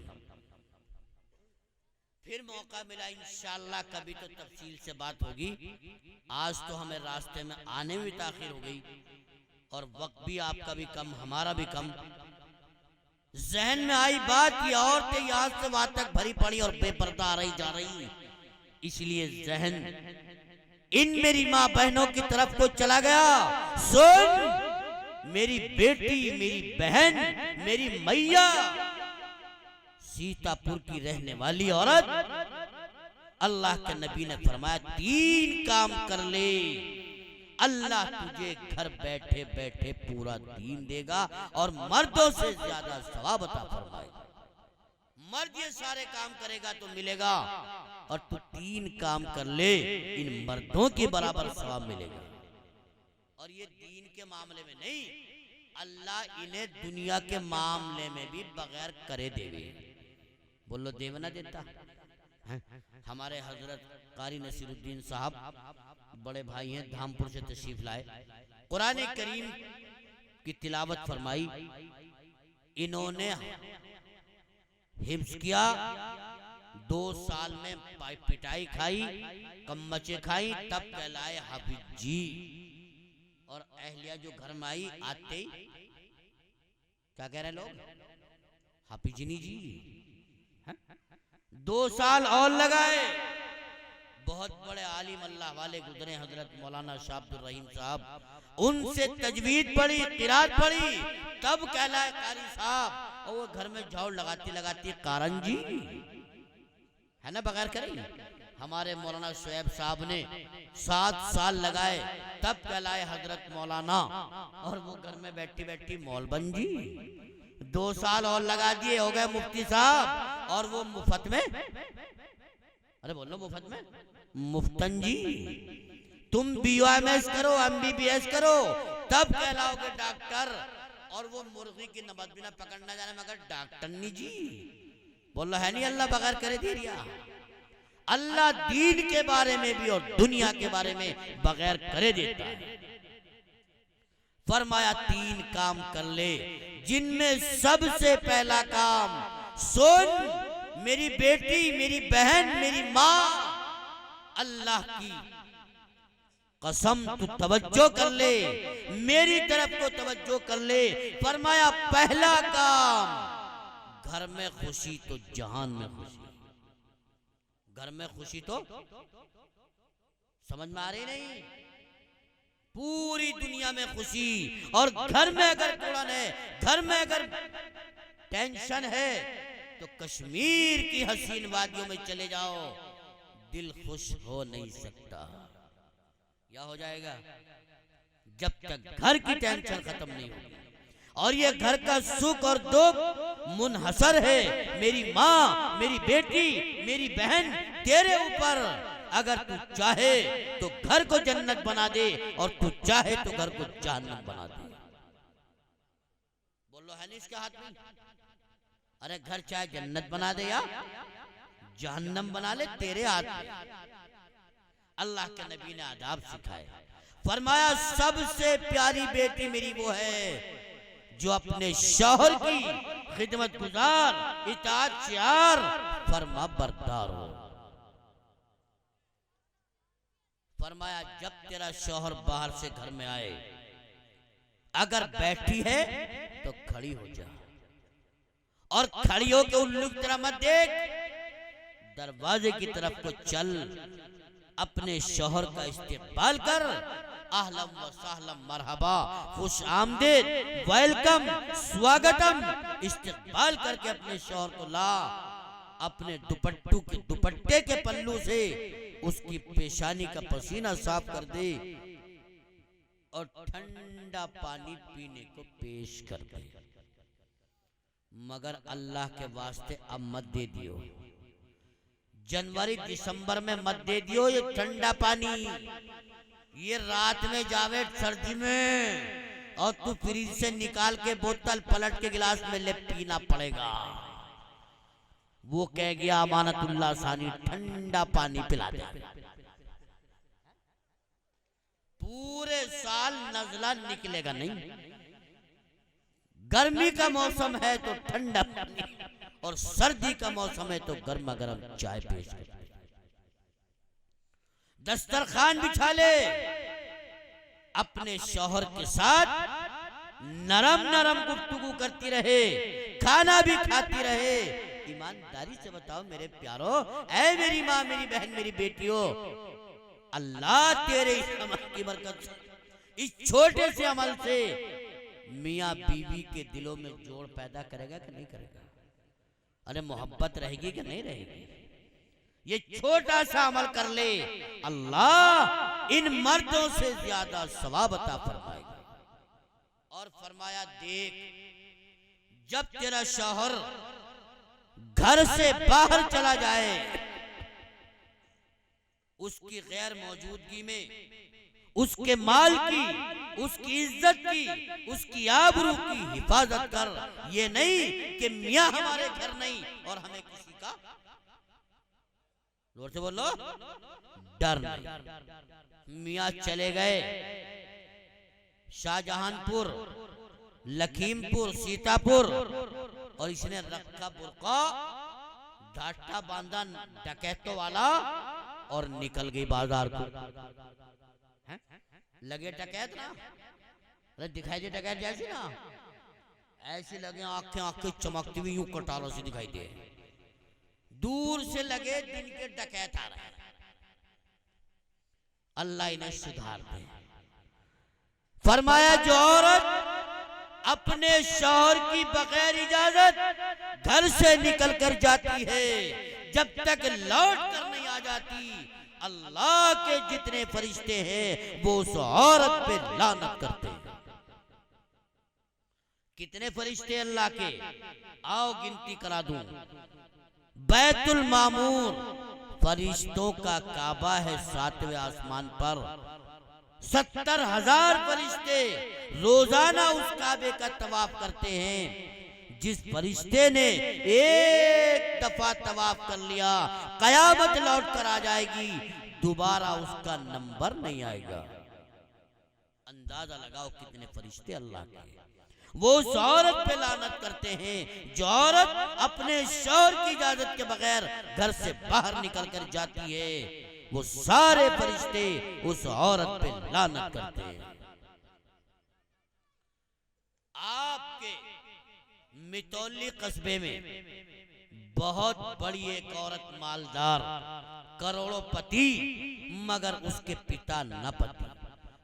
फिर मौका मिला इंशाअल्लाह कभी तो तफसील से बात होगी। आज तो हमें रास्ते में आने में भी ताखिर हो गई और वक्त भी आपका भी कम, हमारा भी कम। जहन में आई बात, ये औरतें यहाँ से वहां तक भरी पड़ी और बेपर्दा आ रही जा रही, इसलिए जहन इन मेरी माँ बहनों की तरफ को चला गया। सुन मेरी बेटी, मेरी बहन, मेरी मैया, सीतापुर की रहने वाली औरत, अल्लाह के नबी ने फरमाया 3 काम कर ले, अल्लाह तुझे घर बैठे बैठे पूरा दीन देगा और मर्दों से ज्यादा सवाब अता फरमाएगा। मर्द ये सारे काम करेगा तो मिलेगा, और तू 3 काम कर ले, इन मर्दों के बराबर सवाब मिलेगा। और ये दीन के मामले में नहीं, अल्लाह इन्हें दुनिया के मामले में भी बगैर करे देवे। बोलो देव ना देता है? हमारे हजरत कारी नसीरुद्दीन साहब बड़े भाई हैं, धामपुर से तशरीफ लाए, कुरान करीम की तिलावत फरमाई। इन्होंने हिफ्ज किया, 2 साल में पिटाई खाई, कम्मचे खाई, तब कहलाए हाफिज जी। और अहलिया जो घर में आई, आते ही क्या कह रहे लोग? हाफिजनी जी। 2 साल और लगाए। बहुत बड़े आलिम अल्लाह वाले गुजरे, हजरत मौलाना शाह अब्दुल रहीम साहब, उनसे तजवीद पढ़ी, किरात पढ़ी, तब कहलाए कारी साहब। और वो घर में झाड़ू लगाती लगाती कारंजी है ना, बगैर करे। हमारे मौलाना शुएब साहब ने 7 साल लगाए, तब कहलाए हजरत मौलाना, और वो घर में बैठी बैठी मौलबन जी। 2 साल और लगा दिए, हो गए मुफ्ती साहब, और वो मुफ्त में, अरे बोलो मुफ्त में, मुफ्तन जी। तुम BOMS करो, MBBS करो, तब कहलाओगे डॉक्टर। और वो मुर्गी की नबज भी ना पकड़ना जाने मगर डॉक्टर नहीं जी। बोलो है नहीं, अल्लाह बगैर करे दे दिया। अल्लाह दीन के बारे में भी और दुनिया के बारे में बगैर करे देता है। फरमाया 3 काम कर ले, जिनमें सबसे पहला काम, सुन मेरी बेटी, मेरी बहन, मेरी माँ, अल्लाह की कसम तू तवज्जो कर ले, मेरी तरफ को तवज्जो कर ले। फरमाया पहला काम, घर में खुशी तो जहान में खुशी। घर में खुशी तो समझ में आ रही नहीं? पूरी दुनिया में खुशी। और घर में अगर कुड़न है, घर में अगर टेंशन है, तो कश्मीर की हसीन वादियों में चले जाओ, दिल खुश हो नहीं सकता। क्या हो जाएगा? जब तक घर की टेंशन खत्म नहीं होगी। और ये घर का सुख और दुख मुनहसर है मेरी माँ, मेरी बेटी, मेरी बहन तेरे ऊपर। अगर तू चाहे तो घर को जन्नत बना दे, और तू चाहे तो घर को जहन्नम बना दे। बोलो है नहीं इसके हाथ में? अरे घर चाहे जन्नत बना दे या जहन्नम बना ले, तेरे हाथ में। अल्लाह के नबी ने आदाब सिखाए। फरमाया सबसे प्यारी बेटी मेरी वो है जो अपने शौहर की खिदमत गुजार, इताअतशार, फरमा बरदार हो। फरमाया जब तेरा शौहर बाहर से घर में आए, अगर बैठी है तो खड़ी हो जा, और खड़ी हो के उल्लू की तरह मत देख, दरवाजे की तरफ को चल, अपने शौहर का इस्तेकबाल कर, अहलम व सहलम मरहबा, खुश आमदीद, वेलकम, स्वागतम, इस्तेकबाल करके अपने शौहर को ला, अपने दुपट्टे के पल्लू से उसकी पेशानी का पसीना साफ कर दे और ठंडा पानी पीने को पेश कर दे। मगर अल्लाह के वास्ते अब मत दे दियो, जनवरी दिसंबर में मत दे दियो ये ठंडा पानी। ये रात में जावे सर्दी में, और तू फ्रिज से निकाल के बोतल पलट के गिलास में ले पीना पड़ेगा। वो कह गया अमानतुल्लाह सानी ठंडा पानी पिला दे। पूरे साल नजला निकलेगा नहीं, गर्मी का मौसम है तो ठंडा पानी, और सर्दी का मौसम है तो गर्मा गर्म चाय पेश कर। दस्तरखान बिछा ले, अपने शौहर के साथ नरम नरम गुफ्तगू करती रहे, खाना भी खाती रहे। ईमानदारी से बताओ मेरे प्यारो, ऐ मेरी माँ, मेरी बहन, मेरी बेटियों, अल्लाह तेरे इस अमल की बरकत से, इस छोटे से अमल से मियाँ बीवी के दिलों में जोड़ पैदा करेगा कि नहीं करेगा? अरे मोहब्बत रहेगी कि नहीं रहेगी? ये छोटा सा अमल कर ले, अल्लाह इन मर्दों से ज्यादा सवाब अता फरमाएगा। और फरमाया देख, जब तेरा शौहर घर से बाहर चला जाए, उसकी गैर मौजूदगी में उसके माल की, उसकी इज्जत की, उसकी आबरू की हिफाजत कर। ये नहीं कि मियाँ हमारे घर नहीं और हमें किसी का, जोर से बोलो, डर नहीं। मियाँ चले गए शाहजहांपुर, लखीमपुर, सीतापुर, और इसने रखा बुर्का, ढाटा बांधा डकैतों वाला, और निकल गई बाजार को। लगे डकैत ना, अरे दिखाई दे डकैत जैसी ना, ऐसी लगे आंखें आंखें चमकती हुई, यूं कटारों से दिखाई दे। दूर से लगे दिन के डकैत आ रहे हैं। अल्लाह इन्हें सुधार दे। फरमाया जो औरत अपने शौहर की बगैर इजाजत घर से निकल कर जाती है, जब तक लौट कर नहीं आ जाती, अल्लाह के जितने फरिश्ते हैं वो उस औरत पे लानत करते हैं। कितने फरिश्ते अल्लाह के, आओ गिनती करा दूं। बैतुल मामूर, फरिश्तों का काबा है 7वें आसमान पर। 70,000 फरिश्ते रोजाना उस काबे का तवाफ करते हैं। जिस फरिश्ते ने एक दफा तवाफ कर लिया, कयामत लौट कर आ जाएगी, दोबारा उसका नंबर नहीं आएगा। अंदाजा लगाओ कितने फरिश्ते अल्लाह के। वो उस औरत पे लानत करते हैं जो औरत अपने शौहर की इजाजत के बगैर घर से बाहर निकल कर जाती है। वो सारे फरिश्ते उस औरत पे लानत करते हैं। आपके मितौली कस्बे में बहुत बड़ी एक औरत, मालदार, करोड़ोंपति, मगर उसके पिता न पति,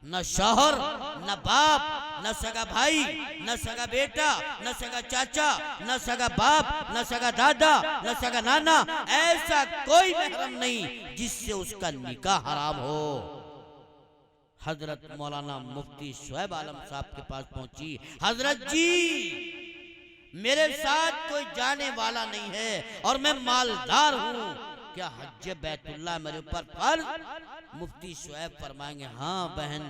न शौहर, न बाप, न सगा भाई, न सगा बेटा, न सगा चाचा, न सगा बाप, न सगा दादा, न सगा नाना, ऐसा कोई महरम नहीं जिससे उसका निकाह हराम हो। हजरत मौलाना मुफ्ती शुएब आलम साहब के पास पहुंची, हजरत जी मेरे साथ कोई जाने वाला नहीं है और मैं मालदार हूँ, क्या हज बैतुल्लाह मेरे ऊपर फर्ज? मुफ्ती शुएब फरमाएंगे, हाँ बहन,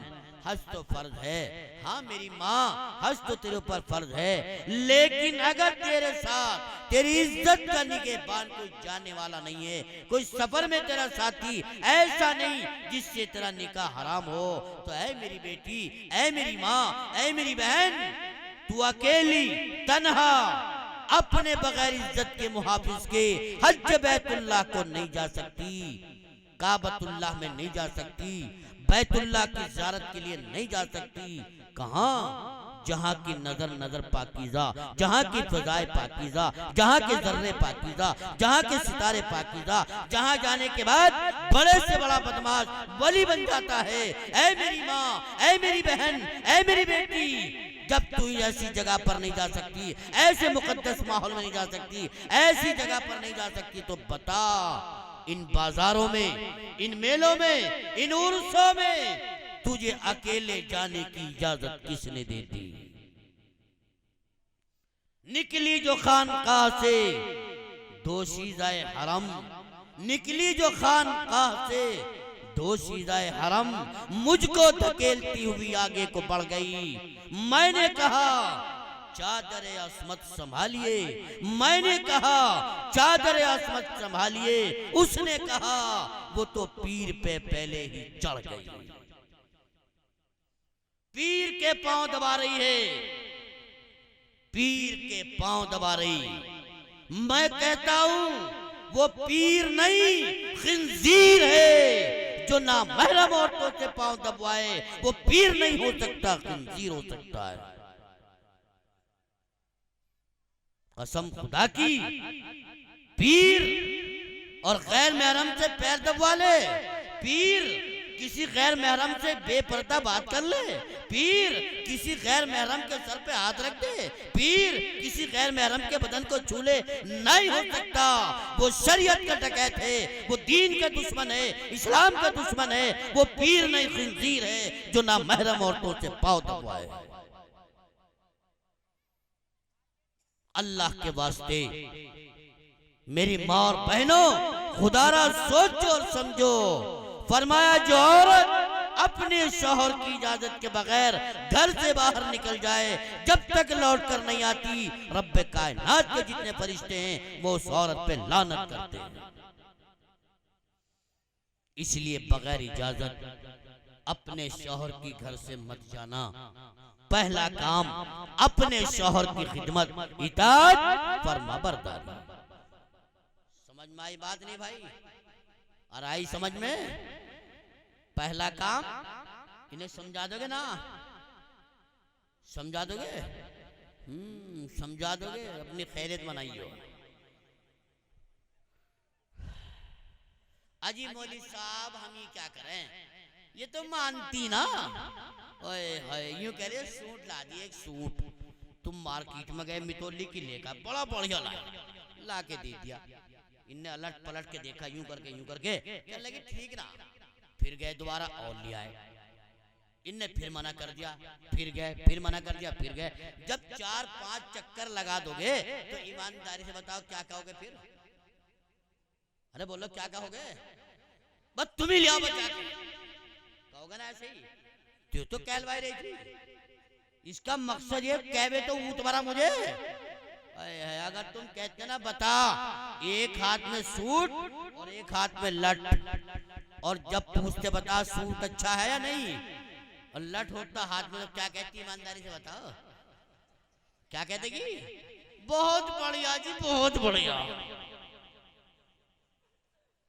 हज तो फर्ज है। हाँ मेरी माँ, हज तो तेरे ऊपर फर्ज है, लेकिन अगर तेरे साथ तेरी इज्जत का निगहबान कोई जाने वाला नहीं है, कोई सफर में तेरा साथी ऐसा नहीं जिससे तेरा निकाह हराम हो, तो ऐ मेरी बेटी, ऐ मेरी माँ, ऐ मेरी बहन, तू अकेली तन्हा अपने बगैर इज्जत के मुहाफिज के हज बैतुल्लाह को नहीं जा सकती, काबतुल्लाह में नहीं जा सकती, बैतुल्लाह की ज़ियारत के लिए नहीं जा सकती। कहां? जहां की नजर नजर पाकीज़ा, जहां की फ़ज़ाए पाकीज़ा, जहां के ज़र्रे पाकीज़ा, जहां के सितारे पाकीज़ा, जहां जाने के बाद बड़े से बड़ा बदमाश वली बन जाता है। ऐ मेरी माँ, ऐ मेरी बहन, ऐ मेरी बेटी, जब तू ऐसी जगह पर नहीं जा सकती, ऐसे मुकद्दस माहौल में नहीं जा सकती, ऐसी जगह पर नहीं जा सकती, तो बता इन बाजारों में, इन मेलों में, इन उर्सों में तुझे अकेले जाने की इजाजत किसने दे दी? निकली जो खानकाह से दोशीज़ाए हरम, निकली जो खानकाह से दोशीज़ाए हरम, मुझको धकेलती हुई आगे को बढ़ गई। मैंने कहा चादर असमत संभालिए, मैंने कहा चादर असमत संभालिए, उसने कहा वो तो पीर पे पहले ही चढ़ गई। पीर के पांव दबा रही है, पीर के पांव दबा रही। मैं कहता हूं वो पीर नहीं खिंजीर है जो ना महरम औरतों से पांव दबवाए। वो पीर नहीं हो सकता, खिंजीर हो सकता है। कसम खुदा की, पीर और गैर महरम से पैर दबवा ले, पीर किसी गैर महरम से बेपर्दा बात कर ले, पीर किसी गैर महरम के सर पे हाथ रख दे, पीर किसी गैर महरम के बदन को छू ले, नहीं हो सकता। वो शरीयत का डकैत है, वो दीन का दुश्मन है, इस्लाम का दुश्मन है। वो पीर नहीं खिंजीर है जो ना महरम औरतों से पांव दबवाए। अल्लाह के वास्ते मेरी माँ और बहनों, खुदारा सोचो और समझो। फरमाया जो औरत अपने शौहर की इजाजत के बगैर घर से बाहर निकल जाए, जब तक लौट कर नहीं आती, रब्बे कायनात के जितने फरिश्ते हैं वो उस औरत पे लानत करते हैं। इसलिए बगैर इजाजत अपने शौहर की घर से मत जाना। पहला काम अपने शौहर की खिदमत, इताअत, फरमाबरदारी। समझ में आई बात नहीं भाई? और आई समझ में? पहला काम इन्हें समझा दोगे ना? समझा दोगे? समझा दोगे, अपनी खैरियत बनाइयो। अजी मौली साहब हम ये क्या करें, ये तो मानती ना। ओए हाय, यूं कह रहे सूट ला दिए, एक सूट तुम मार्केट में गए मितोली की लेकर, बड़ा बढ़िया ला के दे दिया। इनने अलट पलट के देखा, यूं करके क्या लगी ठीक ना, फिर गए दोबारा और ले आए। इनने फिर मना कर दिया, फिर गए, फिर मना कर दिया, फिर गए। जब 4-5 चक्कर लगा दोगे तो ईमानदारी से बताओ क्या कहोगे फिर? अरे बोलो क्या कहोगे? बस तुम ही ले आओ बचा के, कहोगे ना ऐसे ही। तो कहलवाई रही थी, इसका मकसद ये कहवे तो ऊँट भरा मुझे। अगर तुम कहते ना बता, एक हाथ में सूट और एक हाथ में लट, और जब पूछते बता सूट अच्छा है या नहीं और लट होता हाथ में, तो क्या कहती ईमानदारी से बताओ? क्या कहतेगी? बहुत बढ़िया जी, बहुत बढ़िया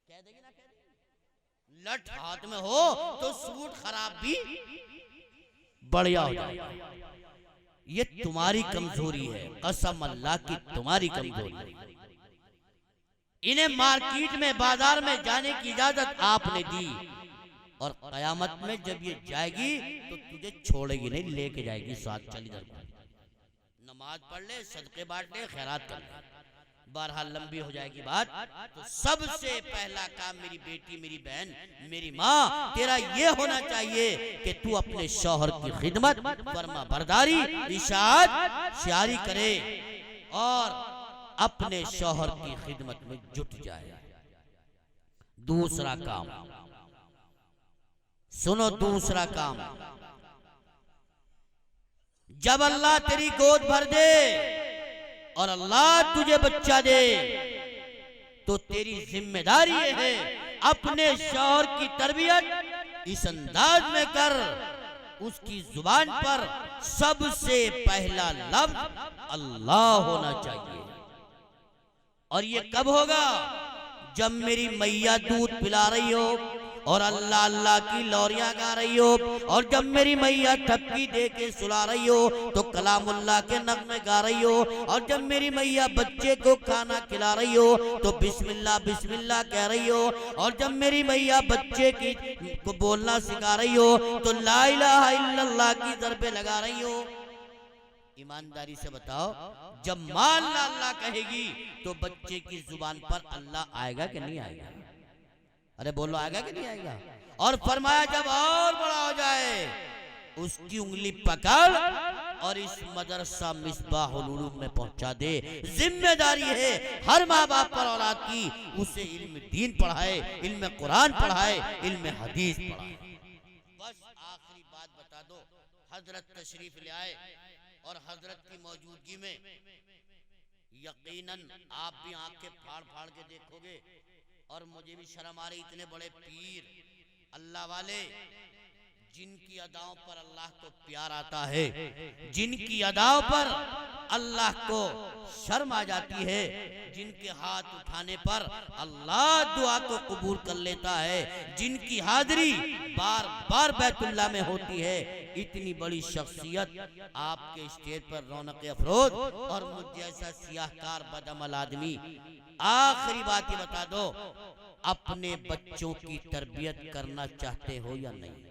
कह देगी ना? लट हाथ में हो तो सूट खराब भी बढ़िया हो जाएगा। ये तुम्हारी कमजोरी है, कसम अल्लाह की तुम्हारी कमजोरी है। इन्हें मार्केट में, बाजार में जाने की इजाजत आपने दी, और कयामत में जब ये जाएगी तो तुझे छोड़ेगी नहीं, लेके जाएगी साथ। चल इधर, नमाज पढ़ ले, सदके बांट ले, खैरात कर ले। बहरहाल लंबी हो जाएगी बात, तो सबसे पहला काम मेरी बेटी, मेरी बहन, मेरी माँ, तेरा ये होना चाहिए कि तू अपने शौहर की खिदमत, फरमा बरदारी, इशाअत, शारी करे और अपने शौहर की खिदमत में जुट जाए। दूसरा काम सुनो, दूसरा काम, जब अल्लाह तेरी गोद भर दे और अल्लाह तुझे बच्चा दे, तो तेरी जिम्मेदारी है अपने शौहर की तरबियत इस अंदाज में कर उसकी जुबान पर सबसे पहला लफ्ज अल्लाह होना चाहिए। और ये कब होगा? जब मेरी मैया दूध पिला रही हो और अल्लाह अल्लाह की लोरियां गा रही हो, और जब मेरी मैया थपकी दे के सुला रही हो तो कलामुल्लाह के नगमे गा रही हो, और जब मेरी मैया बच्चे को खाना खिला रही हो तो बिस्मिल्लाह बिस्मिल्लाह कह रही हो, और जब मेरी मैया बच्चे की को बोलना सिखा रही हो तो ला इलाहा इल्लल्लाह की ज़रबे लगा रही हो। ईमानदारी से बताओ, जब मां अल्लाह अल्लाह कहेगी तो बच्चे की जुबान पर अल्लाह आएगा कि नहीं आएगा? अरे बोलो, आएगा कि नहीं आएगा? और फरमाया जब और बड़ा हो जाए उसकी उंगली पकड़ और इस मदरसा मिसबाहुल उलूम में पहुंचा दे। जिम्मेदारी है हर माँ बाप पर औलाद की, उसे इल्म दीन पढ़ाए, इल्म कुरान पढ़ाए, इल्म हदीस पढ़ाए। बस आखिरी बात बता दो, हजरत तशरीफ ले आए और हजरत की मौजूदगी में यकीनन आप भी आंखें फाड़ फाड़ के देखोगे और मुझे भी शर्म आ रही, इतने बड़े पीर अल्लाह वाले जिनकी अदाओं पर अल्लाह को प्यार आता है, जिनकी अदाओं पर अल्लाह को शर्म आ जाती है, जिनके हाथ उठाने पर अल्लाह दुआ को कबूल कर लेता है, जिनकी हाजिरी बार बार बैतुल्लाह में होती है, इतनी बड़ी शख्सियत आपके स्टेज पर रौनक अफरोज और मुझ जैसा सियाहकार बदअमल आदमी। आखिरी बात ये बता दो, अपने बच्चों की तरबियत करना चाहते हो या नहीं?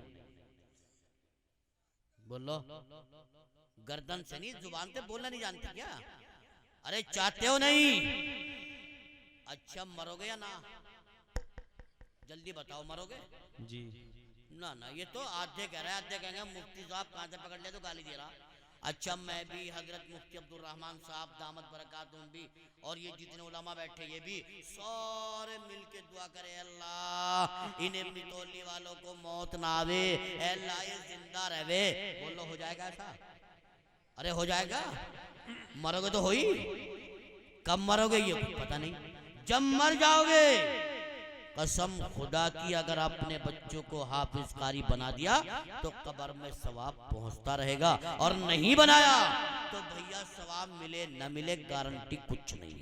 बोलो, गर्दन से नहीं, जुबान से बोलना नहीं जानते क्या? अरे चाहते हो नहीं? अच्छा मरोगे या ना? जल्दी बताओ, मरोगे? जी ना ना, ये तो आधे कह रहे हैं, आधे कहेंगे मुफ्ती साहब कहाँ से पकड़ ले तो गाली दे रहा। अच्छा, मैं भी, हजरत मुफ्ती अब्दुल रहमान साहब दामत बरकातुहुम भी, और ये जितने उलमा बैठे ये भी सारे मिलके दुआ करे, अल्लाह इन्हें मितौली वालों को मौत ना आवे, अल्लाह ये जिंदा रहे। बोलो, हो जाएगा ऐसा? अरे हो जाएगा। मरोगे तो हो ही, कब मरोगे ये पता नहीं, जब मर जाओगे कसम खुदा की अगर अपने बच्चों को हाफिज कारी बना दिया तो कब्र में सवाब पहुंचता रहेगा, और नहीं बनाया तो भैया सवाब मिले न मिले गारंटी कुछ नहीं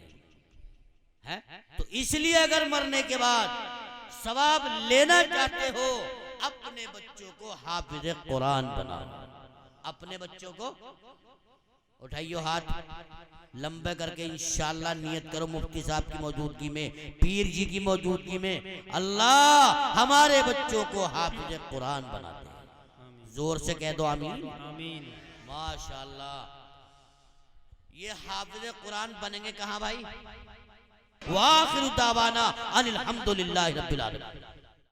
है। तो इसलिए अगर मरने के बाद सवाब लेना चाहते हो, अपने बच्चों को हाफिज कुरान बनाओ। अपने बच्चों को उठाइयो हाथ लंबे करके इंशाअल्लाह नियत करो, मुफ्ती साहब की मौजूदगी में, पीर जी की मौजूदगी में, अल्लाह हमारे बच्चों को हाफिज कुरान बना दे। जोर से कह दो आमीन। आमीन। माशाअल्लाह। ये हाफिज कुरान बनेंगे कहाँ भाई? वाखिरु दावाना अनिल हम्दुलिल्लाहि रब्बिल आलमीन।